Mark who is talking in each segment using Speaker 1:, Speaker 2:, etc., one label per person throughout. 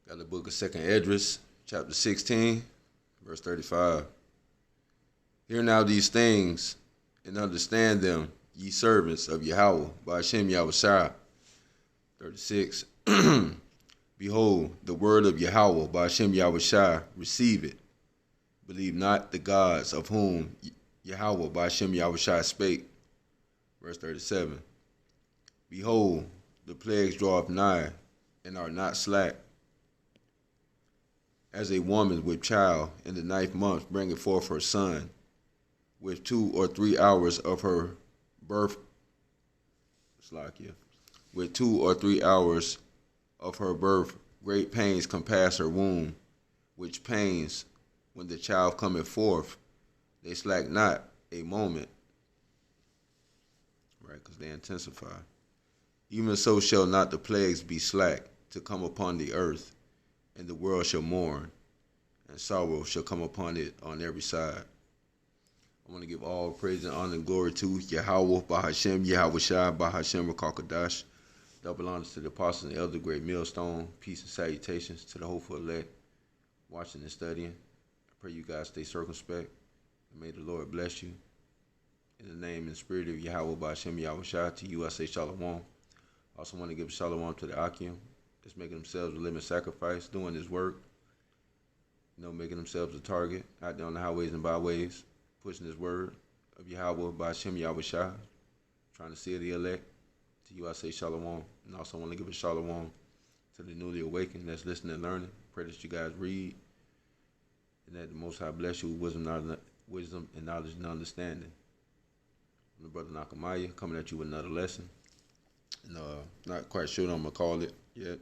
Speaker 1: Got the book of 2nd Esdras, chapter 16, verse 35. Hear now these things, and understand them, ye servants of Yahweh, by Hashem Yahushua. 36. Behold, the word of Yahweh, by Hashem Yahushua, receive it. Believe not the gods of whom Yahweh, by Hashem Yahushua, spake. Verse 37. Behold, the plagues draweth nigh, and are not slack. As a woman with child in the 9th month bringeth forth her son, with 2 or 3 hours of her birth, with 2 or 3 hours of her birth, great pains compass her womb, which pains, when the child cometh forth, they slack not a moment, right, because they intensify. Even so shall not the plagues be slack to come upon the earth, and the world shall mourn, and sorrow shall come upon it on every side. I want to give all praise and honor and glory to Yahweh, Bahashem, Yahushua, Bahashem, Rakakadash. Double honors to the apostles and elder, great millstone. Peace and salutations to the hopeful elect, watching and studying. I pray you guys stay circumspect, and may the Lord bless you. In the name and spirit of Yahweh, Bahashem, Yahushua, to you I say shalom. I also want to give shalom to the Akim, that's making themselves a living sacrifice, doing his work, making themselves a target out there on the highways and byways, pushing his word of Yahweh by Hashem Yahushua, trying to seal the elect. To you I say shalom. And also want to give a shalom to the newly awakened that's listening and learning. Pray that you guys read, and that the Most High bless you with wisdom and knowledge and understanding. I'm the brother Nakamaya, coming at you with another lesson. And not quite sure what I'm going to call it yet.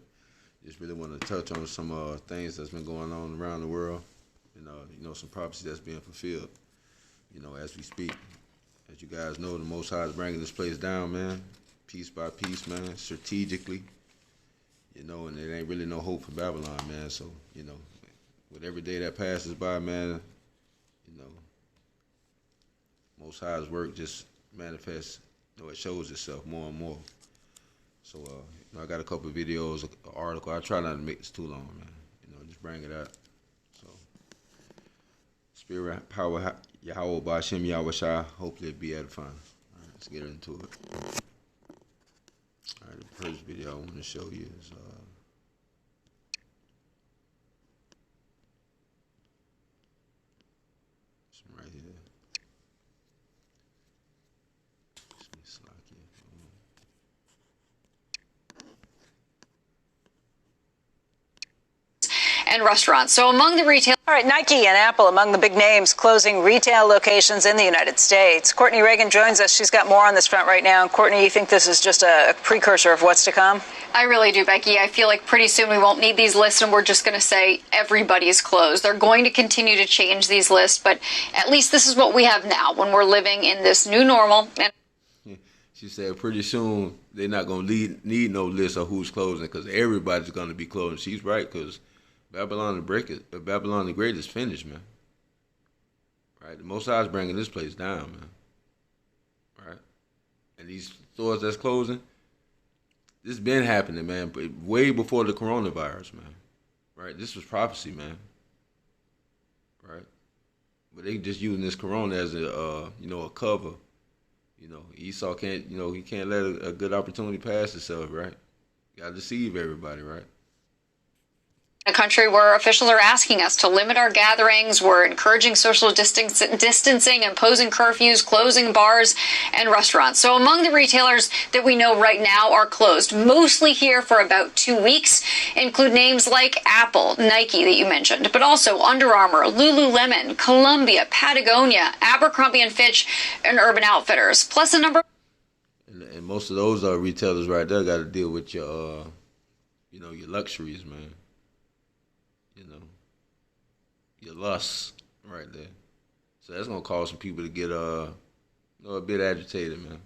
Speaker 1: Just really want to touch on some things that's been going on around the world, and some prophecy that's being fulfilled, as we speak. As you guys know, the Most High is bringing this place down, man, piece by piece, man, strategically, and there ain't really no hope for Babylon, man. So, with every day that passes by, man, Most High's work just manifests, it shows itself more and more. So, I got a couple of videos, an article. I try not to make this too long, man. Just bring it out. So, Spirit, power, Yahweh, Ba'ashem, Yahushua. Hopefully it be edifying. All right, let's get into it. All right, the first video I want to show you is this one right here.
Speaker 2: And restaurants. So among the retail...
Speaker 3: All right, Nike and Apple among the big names closing retail locations in the United States. Courtney Reagan joins us. She's got more on this front right now. And Courtney, you think this is just a precursor of what's to come?
Speaker 2: I really do, Becky. I feel like pretty soon we won't need these lists and we're just going to say everybody's closed. They're going to continue to change these lists, but at least this is what we have now when we're living in this new normal. And
Speaker 1: she said pretty soon they're not going to need no list of who's closing because everybody's going to be closing. She's right, because Babylon the Great is finished, man. Right? The Most High is bringing this place down, man. Right? And these stores that's closing, this been happening, man, but way before the coronavirus, man. Right? This was prophecy, man. Right? But they just using this corona as a cover. Esau can't, he can't let a good opportunity pass itself, right? You gotta deceive everybody, right?
Speaker 2: A country where officials are asking us to limit our gatherings, we're encouraging social distancing, imposing curfews, closing bars and restaurants. So among the retailers that we know right now are closed, mostly here for about 2 weeks, include names like Apple, Nike that you mentioned, but also Under Armour, Lululemon, Columbia, Patagonia, Abercrombie & Fitch, and Urban Outfitters, plus a number.
Speaker 1: And most of those retailers right there got to deal with your, your luxuries, man. Your lusts right there. So that's going to cause some people to get a bit agitated, man.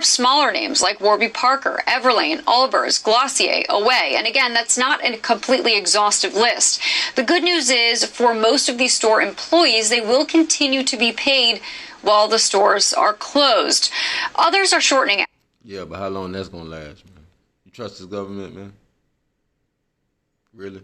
Speaker 2: Smaller names like Warby Parker, Everlane, Allbirds, Glossier, Away. And again, that's not a completely exhaustive list. The good news is for most of these store employees, they will continue to be paid while the stores are closed. Others are shortening.
Speaker 1: Yeah, but how long that's going to last, man? You trust this government, man? Really?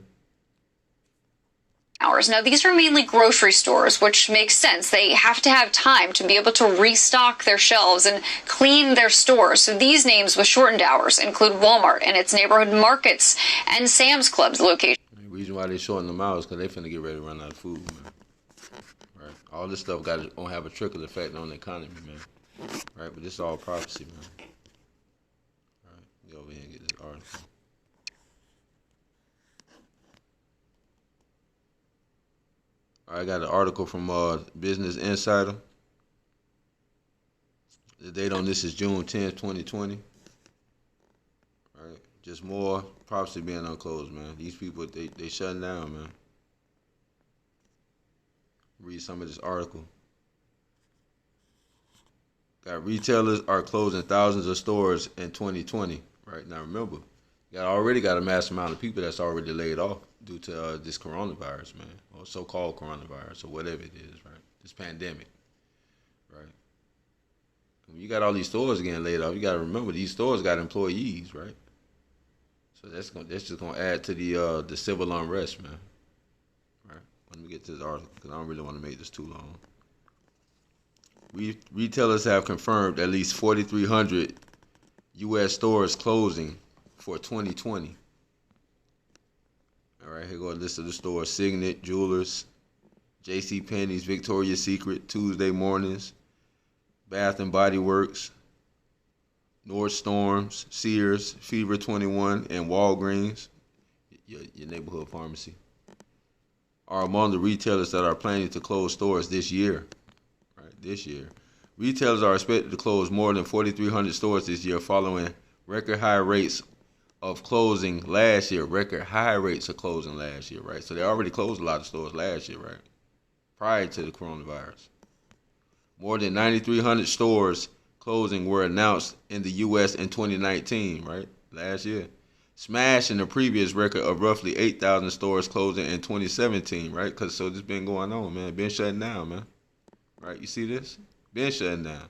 Speaker 2: Hours. Now, these are mainly grocery stores, which makes sense. They have to have time to be able to restock their shelves and clean their stores. So these names with shortened hours include Walmart and its neighborhood markets and Sam's Club's location.
Speaker 1: The reason why they shorten them out is because they finna get ready to run out of food, man. Right? All this stuff gonna have a trickle effect on the economy, man. Right? But this is all prophecy, man. All right, go over here and get this article. I got an article from Business Insider. The date on this is June 10th, 2020. Right? Just more prophecy being unclosed, man. These people, they shutting down, man. Read some of this article. Got retailers are closing thousands of stores in 2020. Right? Now remember, you already got a mass amount of people that's already laid off due to this coronavirus, man, or so-called coronavirus, or whatever it is, right? This pandemic, right? When you got all these stores getting laid off, you got to remember these stores got employees, right? So that's just gonna add to the civil unrest, man. Right? Let me get to this article because I don't really want to make this too long. Retailers have confirmed at least 4,300 U.S. stores closing for 2020. All right, here go a list of the stores: Signet, Jewelers, JCPenney's, Victoria's Secret, Tuesday Mornings, Bath and Body Works, Nordstorms, Sears, Fever 21, and Walgreens, your neighborhood pharmacy, are among the retailers that are planning to close stores this year. Right, this year. Retailers are expected to close more than 4,300 stores this year, following record high rates of closing last year. Record high rates of closing last year, right? So they already closed a lot of stores last year, right? Prior to the coronavirus. More than 9,300 stores closing were announced in the U.S. in 2019, right? Last year. Smashing the previous record of roughly 8,000 stores closing in 2017, right? Because so this been going on, man. Been shutting down, man. Right? You see this? Been shutting down.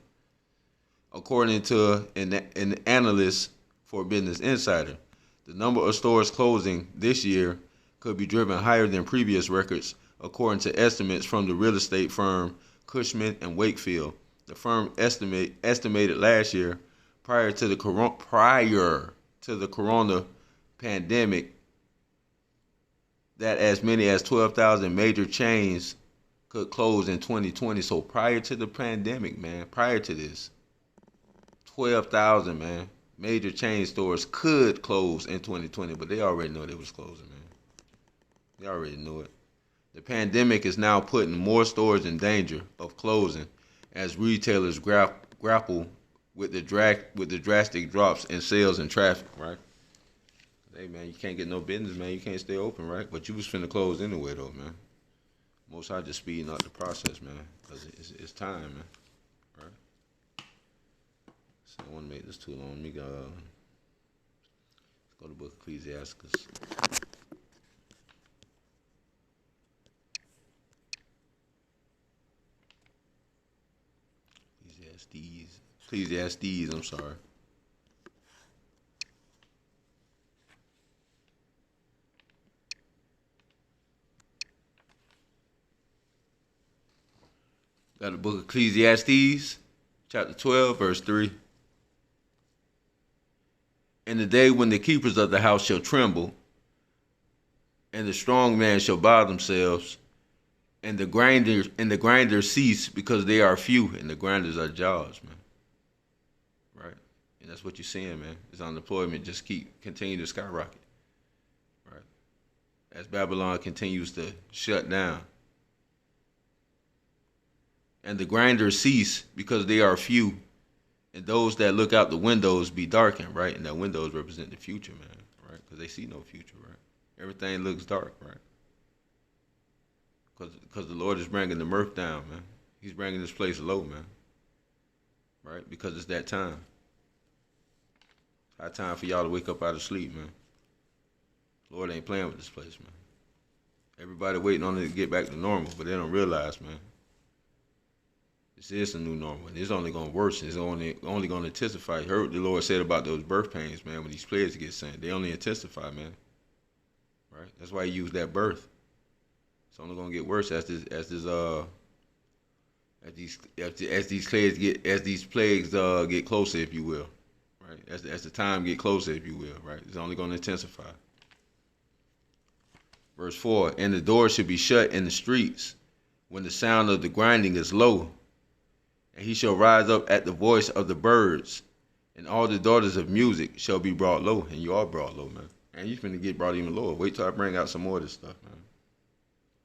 Speaker 1: According to an analyst for Business Insider, the number of stores closing this year could be driven higher than previous records, according to estimates from the real estate firm Cushman & Wakefield. The firm estimated last year, prior to the corona pandemic, that as many as 12,000 major chains could close in 2020. So prior to the pandemic, man, prior to this, 12,000, man, major chain stores could close in 2020, but they already know they was closing, man. They already knew it. The pandemic is now putting more stores in danger of closing as retailers grapple with the drastic drops in sales and traffic, right? Hey, man, you can't get no business, man. You can't stay open, right? But you was finna close anyway, though, man. Most High just speeding up the process, man, because it's time, man, right? So I don't want to make this too long. Let me go to the book of Ecclesiastes. Ecclesiastes, I'm sorry. Got the book of Ecclesiastes, chapter 12, verse 3. In the day when the keepers of the house shall tremble, and the strong man shall bow themselves, and the grinders cease because they are few, and the grinders are jaws, man. Right? And that's what you're seeing, man. This unemployment just continue to skyrocket. Right? As Babylon continues to shut down. And the grinders cease because they are few, and those that look out the windows be darkened, right? And that windows represent the future, man, right? Because they see no future, right? Everything looks dark, right? Because the Lord is bringing the mirth down, man. He's bringing this place low, man, right? Because it's that time. It's high time for y'all to wake up out of sleep, man. Lord ain't playing with this place, man. Everybody waiting on it to get back to normal, but they don't realize, man. This is the new normal, and it's only going to worsen. It's only going to intensify. You heard what the Lord said about those birth pains, man, when these plagues get sent. They only intensify, man. right? That's why he used that birth. It's only gonna get worse as these plagues get closer, if you will, right? As the time get closer, if you will, right? It's only gonna intensify. Verse 4, and the door should be shut in the streets when the sound of the grinding is low, and he shall rise up at the voice of the birds, and all the daughters of music shall be brought low. And you are brought low, man. And you finna get brought even lower. Wait till I bring out some more of this stuff, man.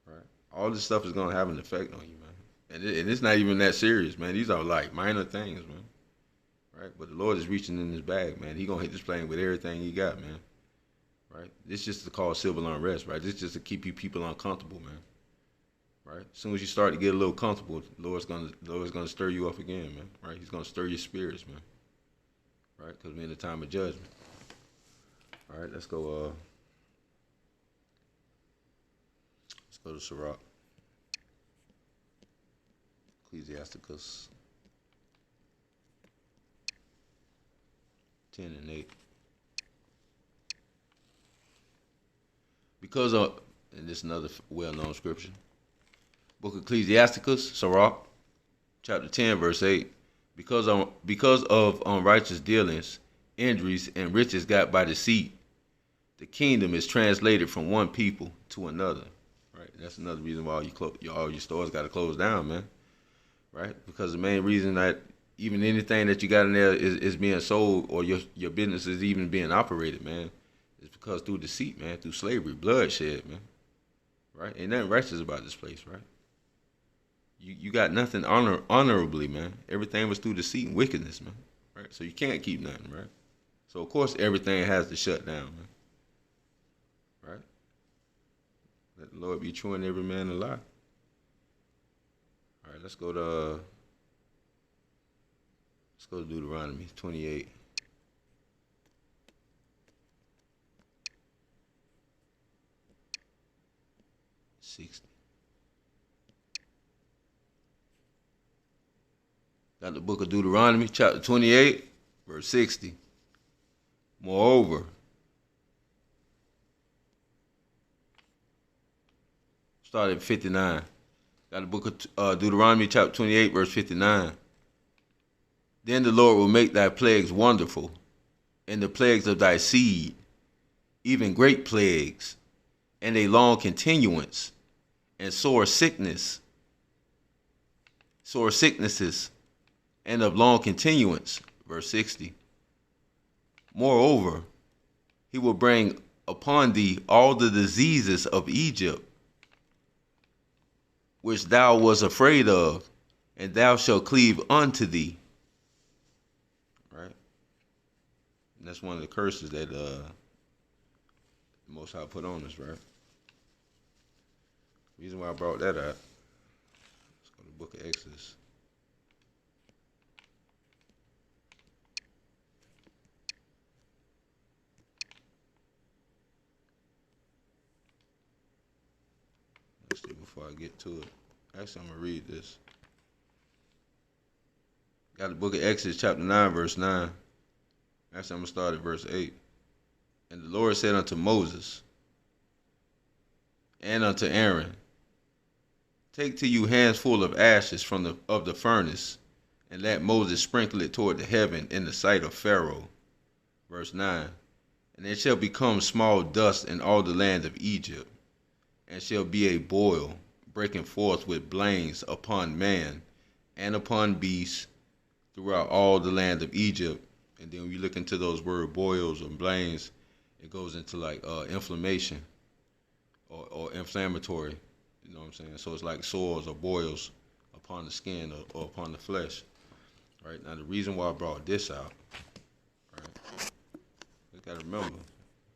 Speaker 1: Right? All this stuff is gonna have an effect on you, man. And it's not even that serious, man. These are like minor things, man. Right? But the Lord is reaching in his bag, man. He gonna hit this plane with everything he got, man. Right? This just to cause civil unrest, right? This just to keep you people uncomfortable, man. Right? As soon as you start to get a little comfortable, the Lord's gonna stir you up again, man. Right? He's gonna stir your spirits, man. Right? Because we're in the time of judgment. All right, let's go to Sirach. Ecclesiasticus 10 and 8. Because of, and this is another well-known scripture, Book of Ecclesiasticus, Sirach, chapter 10, verse 8. Because of unrighteous dealings, injuries, and riches got by deceit, the kingdom is translated from one people to another. Right? That's another reason why all your stores got to close down, man. Right? Because the main reason that even anything that you got in there is being sold, or your business is even being operated, man, is because through deceit, man, through slavery, bloodshed, man. Right? Ain't nothing righteous about this place, right? You got nothing honorably, man. Everything was through deceit and wickedness, man. Right? So you can't keep nothing, right? So of course everything has to shut down, man. Right? Let the Lord be true and every man a lie. All right, let's go to Deuteronomy 28. Got the book of Deuteronomy, chapter 28, verse 60. Moreover, start at 59. Got the book of Deuteronomy, chapter 28, verse 59. Then the Lord will make thy plagues wonderful, and the plagues of thy seed, even great plagues, and a long continuance, and sore sicknesses, and of long continuance. Verse 60. Moreover, he will bring upon thee all the diseases of Egypt, which thou wast afraid of, and thou shalt cleave unto thee. Right? And that's one of the curses that the Most High put on us, right? The reason why I brought that out. Let's go to the book of Exodus. Let's see before I get to it. Actually, I'm going to read this. Got the book of Exodus, chapter 9, verse 9. Actually, I'm going to start at verse 8. And the Lord said unto Moses and unto Aaron, take to you hands full of ashes from the furnace, and let Moses sprinkle it toward the heaven in the sight of Pharaoh. Verse 9. And it shall become small dust in all the land of Egypt, and shall be a boil, breaking forth with blains upon man and upon beasts throughout all the land of Egypt. And then when you look into those word boils or blains, it goes into like inflammation or inflammatory. You know what I'm saying? So it's like sores or boils upon the skin or upon the flesh. Right? Now the reason why I brought this out, right? You gotta remember,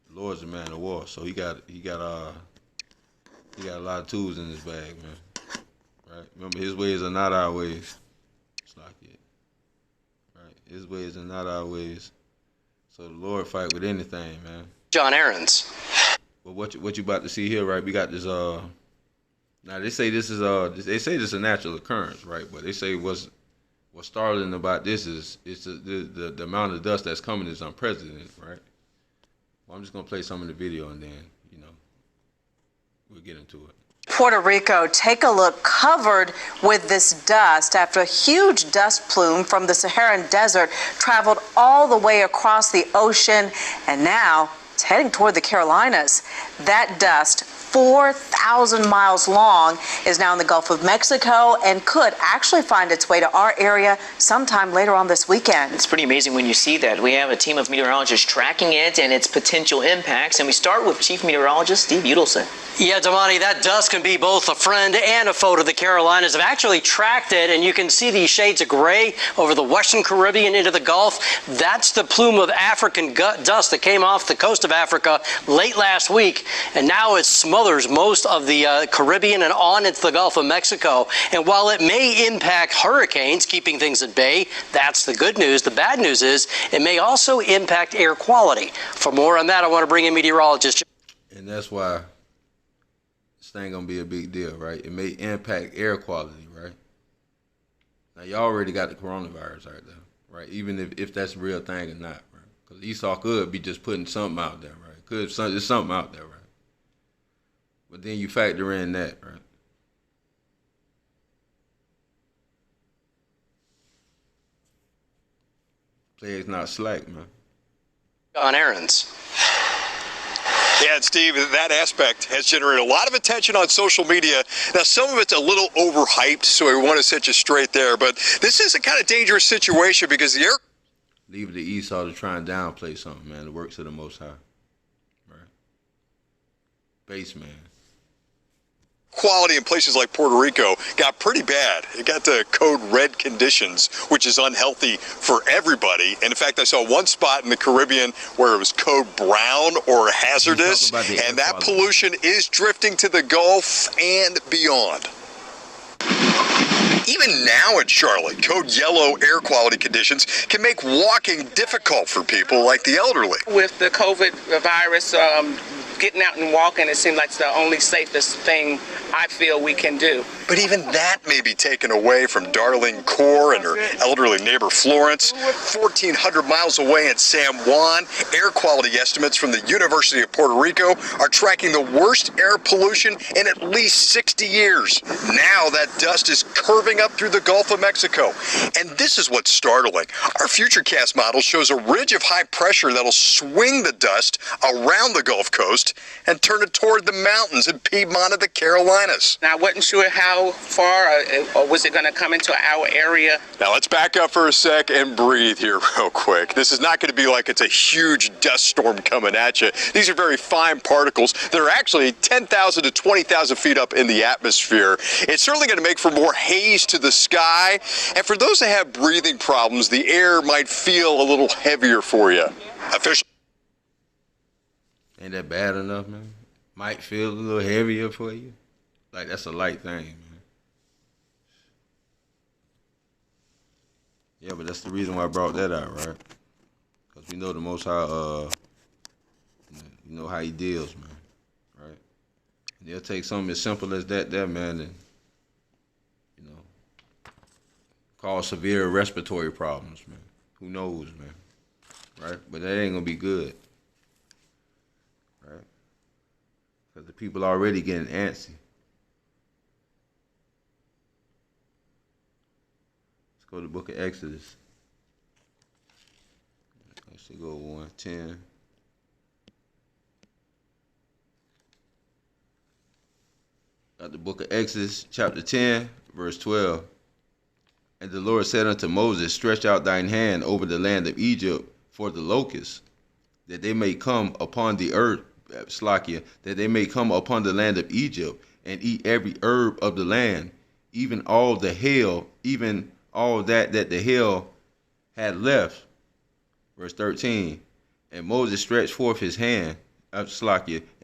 Speaker 1: the Lord's a man of war, so he got a lot of tools in his bag, man. Right? Remember, his ways are not our ways. It's like it. Right? His ways are not our ways. So the Lord fight with anything, man.
Speaker 4: John Aaron's.
Speaker 1: But what you about to see here, right? We got this. Now they say this is a natural occurrence, right? But they say what's startling about this is it's the amount of dust that's coming is unprecedented, right? Well, I'm just gonna play some of the video and then we'll get into it.
Speaker 3: Puerto Rico, take a look, covered with this dust after a huge dust plume from the Saharan desert traveled all the way across the ocean, and now it's heading toward the Carolinas. That dust, 4,000 miles long, is now in the Gulf of Mexico and could actually find its way to our area sometime later on this weekend.
Speaker 4: It's pretty amazing when you see that. We have a team of meteorologists tracking it and its potential impacts, and we start with Chief Meteorologist Steve Udelson.
Speaker 5: Yeah, Damani, that dust can be both a friend and a foe to the Carolinas. I've actually tracked it, and you can see these shades of gray over the Western Caribbean into the Gulf. That's the plume of African dust that came off the coast of Africa late last week, and now it smothers most of the Caribbean and on into the Gulf of Mexico. And while it may impact hurricanes, keeping things at bay, that's the good news. The bad news is it may also impact air quality. For more on that, I want to bring in meteorologist.
Speaker 1: And that's why ain't gonna be a big deal, right? It may impact air quality, right? Now you already got the coronavirus right there, right? Even if that's a real thing or not, right? Because Esau could be just putting something out there, right? There's something out there, right? But then you factor in that, right? Players not slack, man.
Speaker 5: On errands.
Speaker 6: Yeah, and Steve, that aspect has generated a lot of attention on social media. Now, some of it's a little overhyped, so we want to set you straight there. But this is a kind of dangerous situation because the air...
Speaker 1: Leave it to Esau to try and downplay something, man. The works of the Most High. Right? Base, man.
Speaker 6: Quality in places like Puerto Rico got pretty bad. It got to code red conditions, which is unhealthy for everybody. And in fact, I saw one spot in the Caribbean where it was code brown or hazardous, and that pollution is drifting to the Gulf and beyond. Even now in Charlotte, code yellow air quality conditions can make walking difficult for people like the elderly.
Speaker 7: With the COVID virus, getting out and walking, it seems like it's the only safest thing I feel we can do.
Speaker 6: But even that may be taken away from Darlene Kaur and her elderly neighbor Florence. 1,400 miles away in San Juan, air quality estimates from the University of Puerto Rico are tracking the worst air pollution in at least 60 years. Now that dust is curving up through the Gulf of Mexico. And this is what's startling. Our Futurecast model shows a ridge of high pressure that'll swing the dust around the Gulf Coast and turn it toward the mountains in Piedmont of the Carolinas.
Speaker 7: Now, I wasn't sure how far or was it going to come into our area.
Speaker 6: Now, let's back up for a sec and breathe here real quick. This is not going to be like it's a huge dust storm coming at you. These are very fine particles that are actually 10,000 to 20,000 feet up in the atmosphere. It's certainly going to make for more haze to the sky. And for those that have breathing problems, the air might feel a little heavier for you. Official.
Speaker 1: Ain't that bad enough, man? Might feel a little heavier for you. Like, that's a light thing, man. Yeah, but that's the reason why I brought that out, right? Because we know the Most High, you know how he deals, man, right? And he'll take something as simple as that there, man, and, you know, cause severe respiratory problems, man. Who knows, man, right? But that ain't going to be good. Right? Because the people already getting antsy. Let's go to the book of Exodus. Let's go 1:10. Got the book of Exodus, chapter 10, verse 12. And the Lord said unto Moses, stretch out thine hand over the land of Egypt for the locusts, that they may come upon the earth, that they may come upon the land of Egypt and eat every herb of the land, even all the hail, even all that the hail had left. Verse 13. And Moses stretched forth his hand, and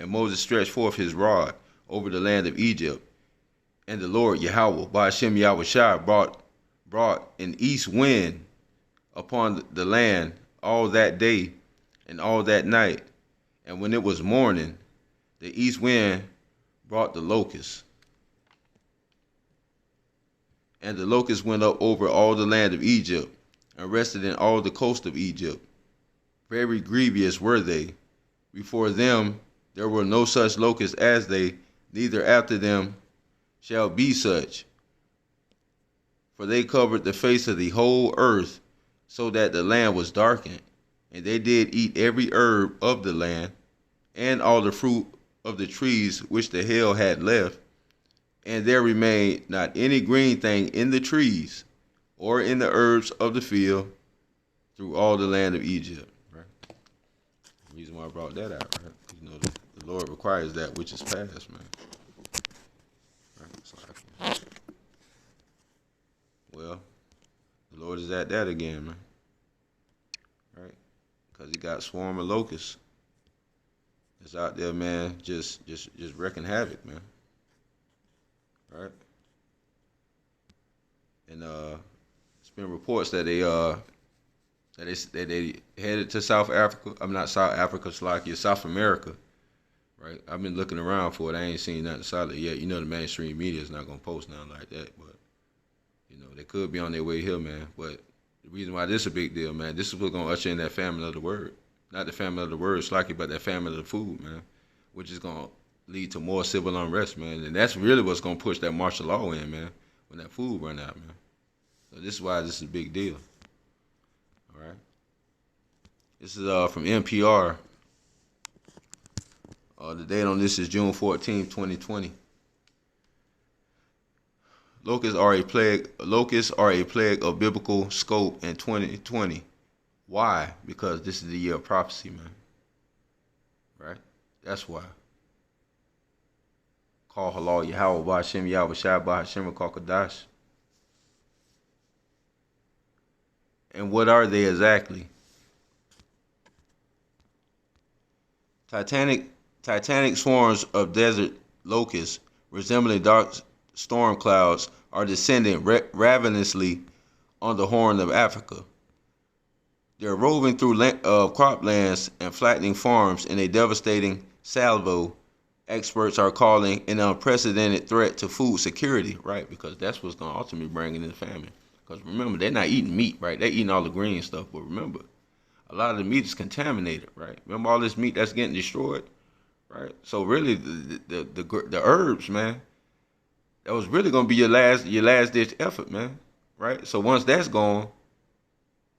Speaker 1: Moses stretched forth his rod over the land of Egypt. And the Lord Yahweh, by Hashem Yahushua, brought an east wind upon the land all that day and all that night. And when it was morning, the east wind brought the locusts. And the locusts went up over all the land of Egypt, and rested in all the coast of Egypt. Very grievous were they. Before them there were no such locusts as they, neither after them shall be such. For they covered the face of the whole earth, so that the land was darkened. And they did eat every herb of the land, and all the fruit of the trees which the hail had left. And there remained not any green thing in the trees, or in the herbs of the field, through all the land of Egypt. Right? The reason why I brought that out, right? You know, the Lord requires that which is past, man. Right? So well, the Lord is at that again, man. Right? Because he got swarm of locusts. It's out there, man, just wrecking havoc, man. Right? And it's been reports that they headed to South Africa. I'm not South Africa, Slovakia, South America. Right? I've been looking around for it. I ain't seen nothing solid yet. You know the mainstream media is not gonna post nothing like that, but you know, they could be on their way here, man. But the reason why this is a big deal, man, this is what's gonna usher in that famine of the word. Not the famine of the word, Slocky, but that famine of the food, man. Which is gonna lead to more civil unrest, man. And that's really what's gonna push that martial law in, man, when that food run out, man. So this is why this is a big deal. All right. This is from NPR. The date on this is June 14, 2020. Locusts are a plague of biblical scope in 2020. Why? Because this is the year of prophecy, man. Right? That's why. Call halal Yahweh Ba'Hashem Yahweh Shai Ba'Hashem Kakadash. And what are they exactly? Titanic swarms of desert locusts resembling dark storm clouds are descending ravenously on the Horn of Africa. They're roving through croplands and flattening farms in a devastating salvo. Experts are calling an unprecedented threat to food security, right? Because that's what's going to ultimately bring in the famine. Because remember, they're not eating meat, right? They're eating all the green stuff. But remember, a lot of the meat is contaminated, right? Remember all this meat that's getting destroyed, right? So really, the herbs, man, that was really going to be your last ditch effort, man, right? So once that's gone,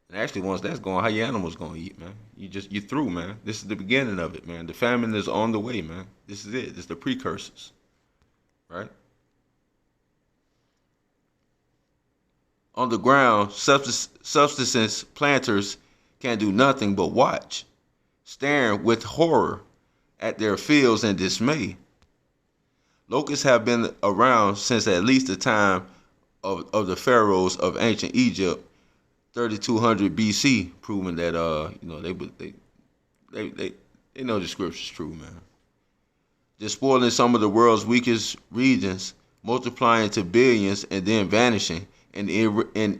Speaker 1: and actually once that's gone, how your animals going to eat, man? You through, man. This is the beginning of it, man. The famine is on the way, man. This is it. It's the precursors, right? On the ground, subsistence planters can do nothing but watch, staring with horror at their fields and dismay. Locusts have been around since at least the time of the pharaohs of ancient Egypt, 3200 BC, proving that they know the scripture's true, man. Despoiling some of the world's weakest regions, multiplying to billions and then vanishing in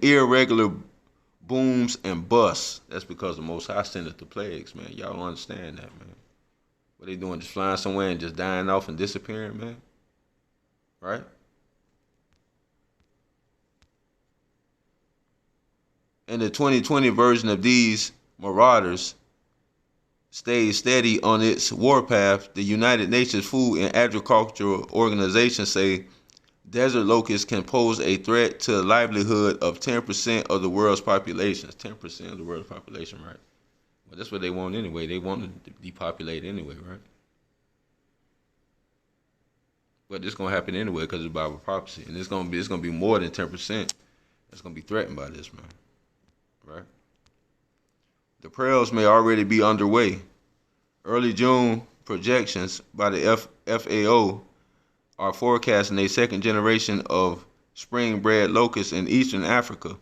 Speaker 1: irregular booms and busts. That's because the Most High sendeth the plagues, man. Y'all don't understand that, man. What they doing, just flying somewhere and just dying off and disappearing, man? Right? In the 2020 version of these marauders stays steady on its warpath, the United Nations Food and Agricultural Organization say desert locusts can pose a threat to the livelihood of 10% of the world's population. 10% of the world's population, right? Well, that's what they want anyway. They want to depopulate anyway, right? But it's gonna happen anyway because it's Bible prophecy, and it's gonna be more than 10% that's gonna be threatened by this, man. Right? The prayers may already be underway. Early June projections by the FAO are forecasting a second generation of spring-bred locusts in eastern Africa,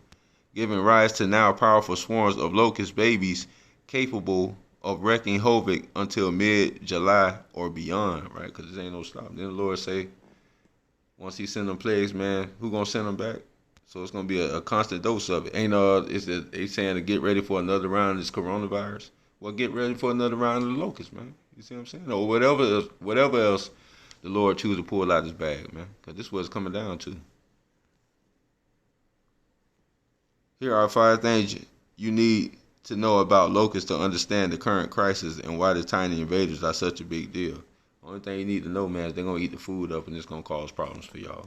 Speaker 1: giving rise to now powerful swarms of locust babies capable of wreaking havoc until mid-July or beyond, right? Because there ain't no stop. Then the Lord say, once he send them plagues, man, who gonna send them back? So it's gonna be a constant dose of it. They saying to get ready for another round of this coronavirus? Well, get ready for another round of the locusts, man. You see what I'm saying? Or whatever else the Lord choose to pull out his bag, man. Because this is what it's coming down to. Here are 5 things you need to know about locusts to understand the current crisis and why the tiny invaders are such a big deal. Only thing you need to know, man, is they're going to eat the food up and it's going to cause problems for y'all.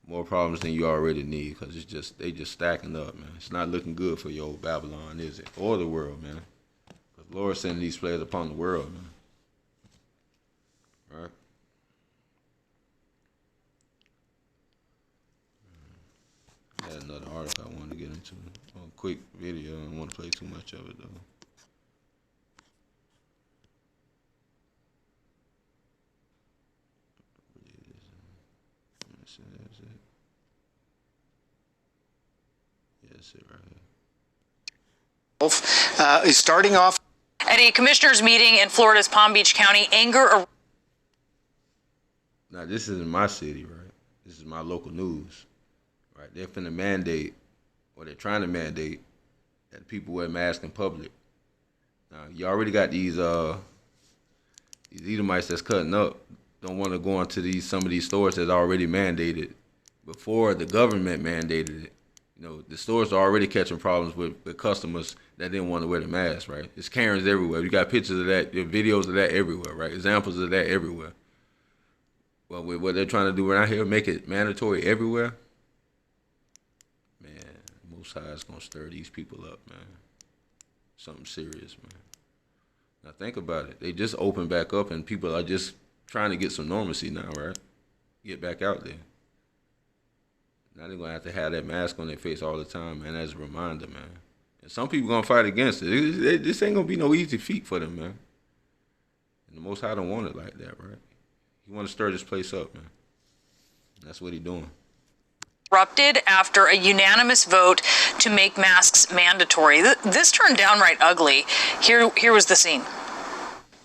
Speaker 1: More problems than you already need, because they just stacking up, man. It's not looking good for your old Babylon, is it? Or the world, man. Because the Lord's sending these players upon the world, man. Right? I had another article I wanted to get into. A quick video. I don't want to play too much of it, though. That's it. Yeah, that's it right here.
Speaker 8: Is starting off
Speaker 9: At a commissioners meeting in Florida's Palm Beach County, anger.
Speaker 1: Now, this isn't my city, right? This is my local news, right? They're finna mandate, or they're trying to mandate, that people wear masks in public. Now, you already got these Edomites that's cutting up. Don't want to go into some of these stores that's already mandated before the government mandated it. You know, the stores are already catching problems with customers that didn't want to wear the mask, right? It's Karens everywhere. You got pictures of that, videos of that everywhere, right? Examples of that everywhere. Well, with what they're trying to do around here, make it mandatory everywhere, man, Most High is going to stir these people up, man. Something serious, man. Now think about it. They just opened back up and people are just trying to get some normalcy now, right? Get back out there. Now they're going to have that mask on their face all the time, man, as a reminder, man. And some people going to fight against it. This ain't going to be no easy feat for them, man. And the Most High don't want it like that, right? He want to stir this place up, man. That's what he doing.
Speaker 9: Erupted after a unanimous vote to make masks mandatory. This turned downright ugly. Here was the scene.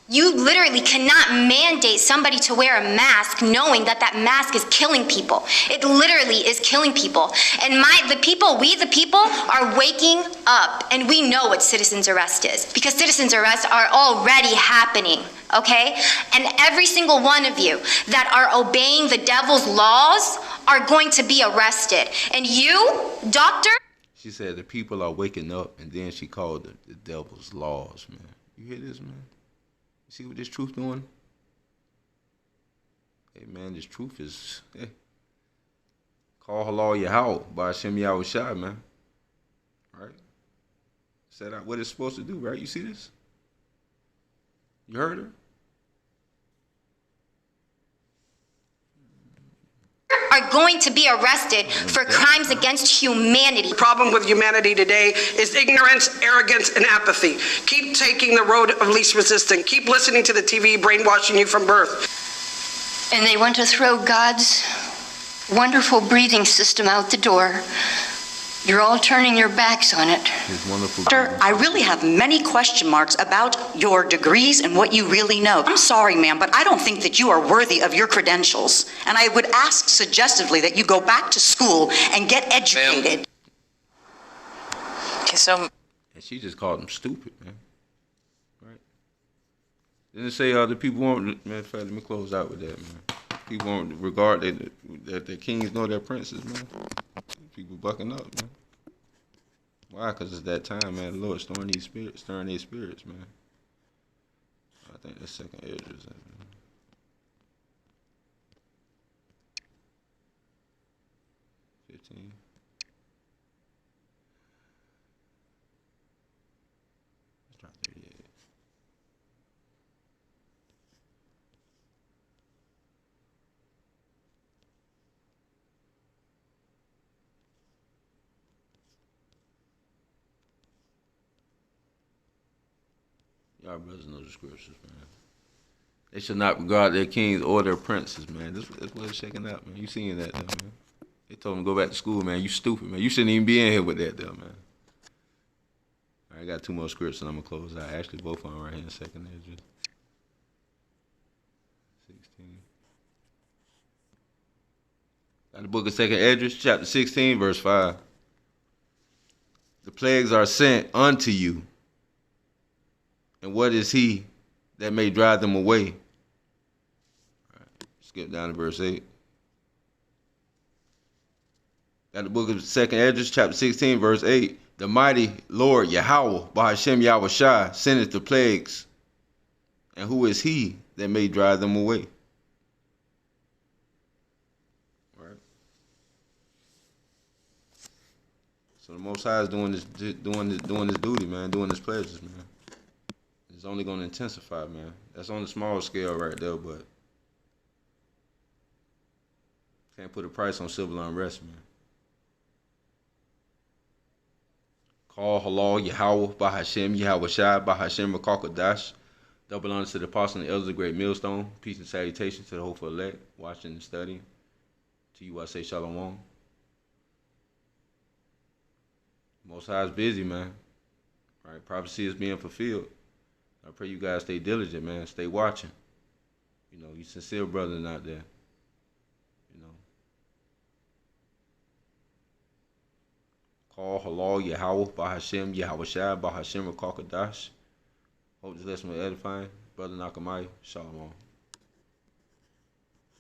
Speaker 10: You literally cannot mandate somebody to wear a mask knowing that that mask is killing people. It literally is killing people. And we the people are waking up, and we know what citizen's arrest is, because citizen's arrests are already happening, okay? And every single one of you that are obeying the devil's laws are going to be arrested. And you, doctor?
Speaker 1: She said the people are waking up, and then she called the devil's laws, man. You hear this, man? See what this truth doing? Hey, man, this truth is, hey, call halal Yahweh by Hashem Yahweh Shai, man. Right? Set out what it's supposed to do, right? You see this? You heard her?
Speaker 10: Are going to be arrested for crimes against humanity.
Speaker 11: The problem with humanity today is ignorance, arrogance, and apathy. Keep taking the road of least resistance. Keep listening to the TV brainwashing you from birth.
Speaker 12: And they want to throw God's wonderful breathing system out the door. You're all turning your backs on it.
Speaker 13: Doctor, I really have many question marks about your degrees and what you really know. I'm sorry, ma'am, but I don't think that you are worthy of your credentials. And I would ask suggestively that you go back to school and get educated.
Speaker 9: Okay, so...
Speaker 1: And she just called them stupid, man. Right? Didn't it say the people won't... Man, let me close out with that, man. People won't regard that their kings know their princes, man. People bucking up, man. Why? Because it's that time, man. The Lord stirring their spirits, man. I think that's second Esdras. 15. Let's try 38. Y'all brothers know the scriptures, man. They should not regard their kings or their princes, man. That's what it's checking out, man. You seeing that, though, man. They told them to go back to school, man. You stupid, man. You shouldn't even be in here with that, though, man. All right, I got 2 more scripts, and I'm going to close out. Actually, both of them right here in second Esdras. 16. Got the book of second Esdras, chapter 16, verse 5. The plagues are sent unto you. And what is he that may drive them away? All right, skip down to verse 8. Got the book of 2nd Esdras, chapter 16, verse 8. The mighty Lord Yahweh, by Hashem Yahweh Shai, sendeth the plagues And who is he that may drive them away? Right. So the Most High is doing his duty, man, doing his pledges, man. It's only going to intensify, man. That's on the small scale right there, but can't put a price on civil unrest, man. Call halal Yahweh Bahashem Yahweh Shai Bahashem Makakadash. Double honors to the apostle and the elders of the great millstone. Peace and salutations to the hopeful elect, watching and studying. To you I say shalom. Most High is busy, man. Right? Prophecy is being fulfilled. I pray you guys stay diligent, man. Stay watching. You know, you sincere brothers out there. You know. Call halal Yahweh Bahashem Yahweh Shai Bahashem Makakadash. Hope this lesson was edifying. Brother Nakamai, shalom.